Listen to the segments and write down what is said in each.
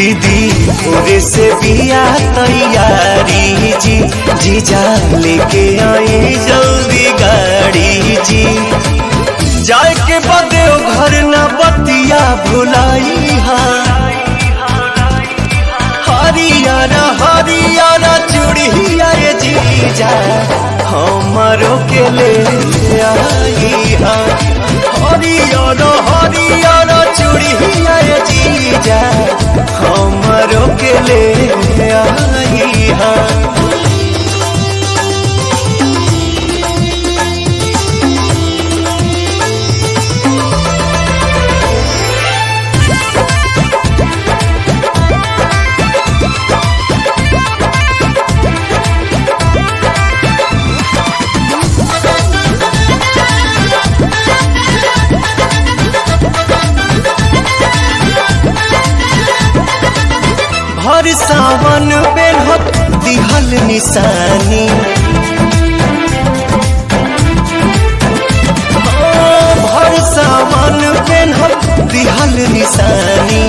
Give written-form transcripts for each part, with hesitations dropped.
दीदी पूरे से बिया तैयारी जी, जीजा लेके आए जल्दी गाड़ी जी। जाए के बदे घर न बतिया भुलाई हरियारा हरियारा चूड़िया ये जीजा हमारो के ले आई हरियारा हरियारा चूड़िया ये जीजा हमारो के ले आई हर सावन बेलहत दिहल निशानी हर सावन बेलहत दिहल निशानी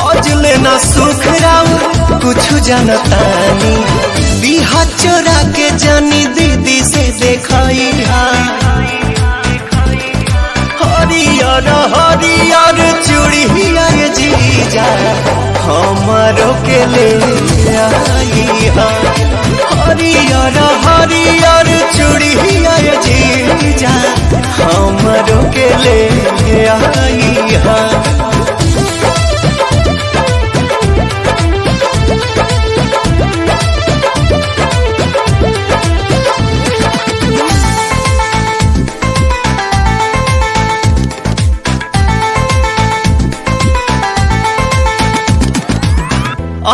अजले न सुख राव कुछ जनतानी बिहा चोरा के जानी दीदी से देखाई हरियर हरियर चूड़िया ये जीजा हमारो के ले आई हरियर हरियर चूड़िया ये जीजा हमारो के ले आई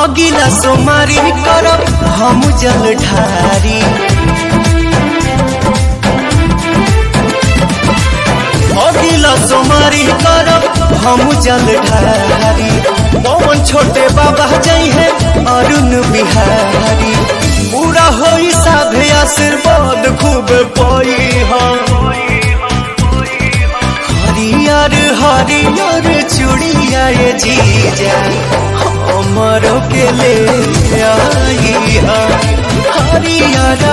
अगिला सोमारी करब हम जल ढारी अगिला सोमारी करब हम जल ढारी पवन छोटे बाबा जई है अरुण बिहारी पूरा होई साभे आशीर्वाद खूब पाई हरियर हरियर चूड़िया ये जीजा हमारो के ले आई हरियर